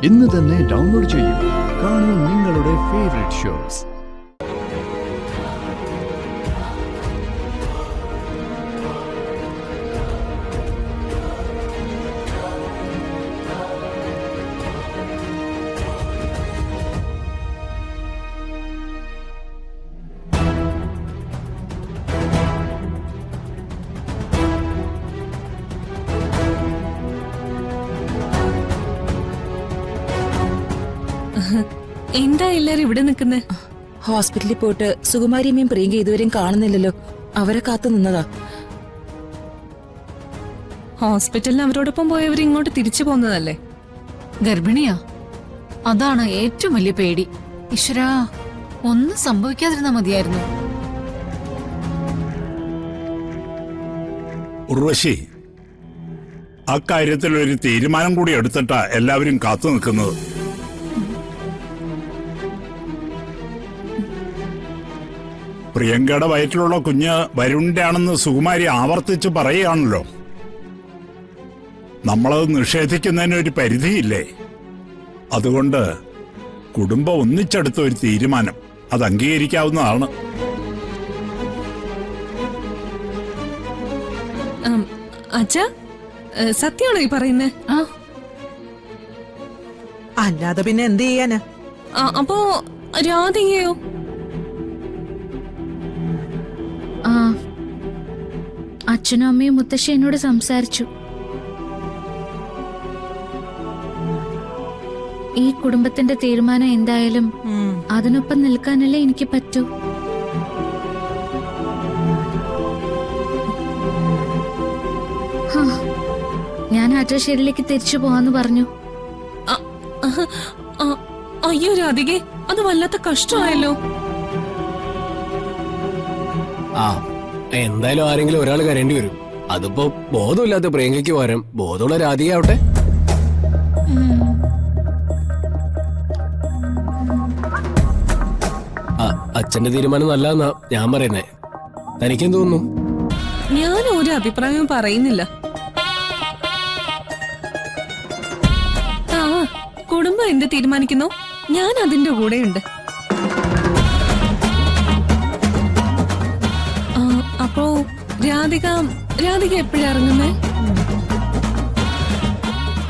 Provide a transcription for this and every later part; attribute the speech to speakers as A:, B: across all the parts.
A: ഇന്ന് തന്നെ ഡൗൺലോഡ് ചെയ്യൂ. കാണൂ നിങ്ങളുടെ ഫേവറേറ്റ് ഷോസ്.
B: എന്താ എല്ലാരും ഇവിടെ നിൽക്കുന്നേ?
C: ഹോസ്പിറ്റലിൽ പോയിട്ട് സുകുമാരിയമ്മയും പ്രിയങ്ക ഇതുവരെയും കാണുന്നില്ലല്ലോ. അവരെ കാത്തു നിന്നതാ.
B: ഹോസ്പിറ്റലിൽ അവരോടൊപ്പം പോയവർ ഇങ്ങോട്ട് തിരിച്ചു പോകുന്നതല്ലേ?
D: ഗർഭിണിയാ, അതാണ് ഏറ്റവും വലിയ പേടി. ഈശ്വരാ, ഒന്നും സംഭവിക്കാതിരുന്നാ മതിയായിരുന്നു.
E: ഉർവശി, അക്കാര്യത്തിൽ ഒരു തീരുമാനം കൂടി എടുത്തിട്ടാ എല്ലാവരും കാത്തു നിൽക്കുന്നത്. പ്രിയങ്കയുടെ വയറ്റിലുള്ള കുഞ്ഞ് വരുണിന്റെ ആണെന്ന് സുകുമാരി ആവർത്തിച്ച് പറയുകയാണല്ലോ. നമ്മളത് നിഷേധിക്കുന്നതിന് ഒരു പരിധിയില്ലേ? അതുകൊണ്ട് കുടുംബം ഒന്നിച്ചെടുത്ത ഒരു തീരുമാനം അത് അംഗീകരിക്കാവുന്നതാണ്.
B: അച്ഛാ, സത്യമാണോ ഈ പറയുന്നേ?
F: അല്ലാതെ പിന്നെ എന്ത് ചെയ്യാനാ?
B: അപ്പോ രാധികയോ?
G: അച്ഛനും അമ്മയും മുത്തശ്ശി എന്നോട് സംസാരിച്ചു. ഈ കുടുംബത്തിന്റെ തീരുമാനം എന്തായാലും അതിനൊപ്പം നിൽക്കാനല്ലേ എനിക്ക് പറ്റൂ. ഞാൻ ആറ്റശ്ശേരിയിലേക്ക് തിരിച്ചു പോവാന്ന് പറഞ്ഞു.
B: അയ്യോ രാധികെ, അത് വല്ലാത്ത കഷ്ടമായല്ലോ.
H: എന്തായാലും ആരെങ്കിലും ഒരാൾ കരേണ്ടി വരും. അതിപ്പോ ബോധമില്ലാത്ത പ്രിയങ്കയ്ക്ക് പകരം ബോധമുള്ള രാധികയാവട്ടെ. അച്ഛന്റെ തീരുമാനം നല്ലതെന്നാ ഞാൻ പറയുന്നേ. തനിക്കെന്ത് തോന്നുന്നു?
B: ഞാൻ ഒരു അഭിപ്രായവും പറയുന്നില്ല. കുടുംബം എന്ത് തീരുമാനിക്കുന്നു, ഞാൻ അതിന്റെ കൂടെയുണ്ട്. അപ്പോ രാധിക എപ്പോഴാ ഇറങ്ങുന്നേ?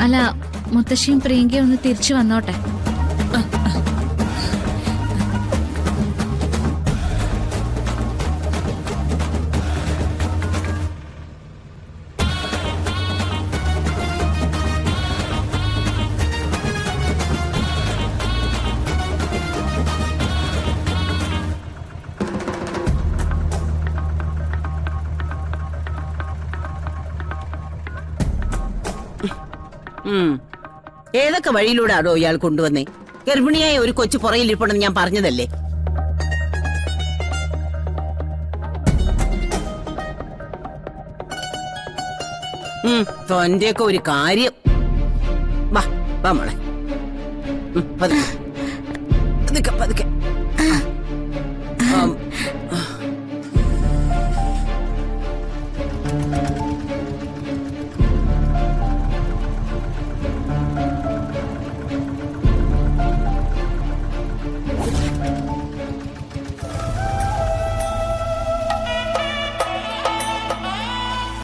G: അല്ല, മുത്തശ്ശിയും പ്രിയങ്കയും ഒന്ന് തിരിച്ചു വന്നോട്ടെ.
I: ഏതൊക്കെ വഴിയിലൂടെ ആണോ ഇയാൾ കൊണ്ടുവന്നേ? ഗർഭിണിയായ ഒരു കൊച്ചു പുറയിലിരിപ്പണെന്ന് ഞാൻ പറഞ്ഞതല്ലേ. തൊന്റെയൊക്കെ ഒരു കാര്യം. വാ വാ മോളെ, പതുക്കെ പതുക്കെ.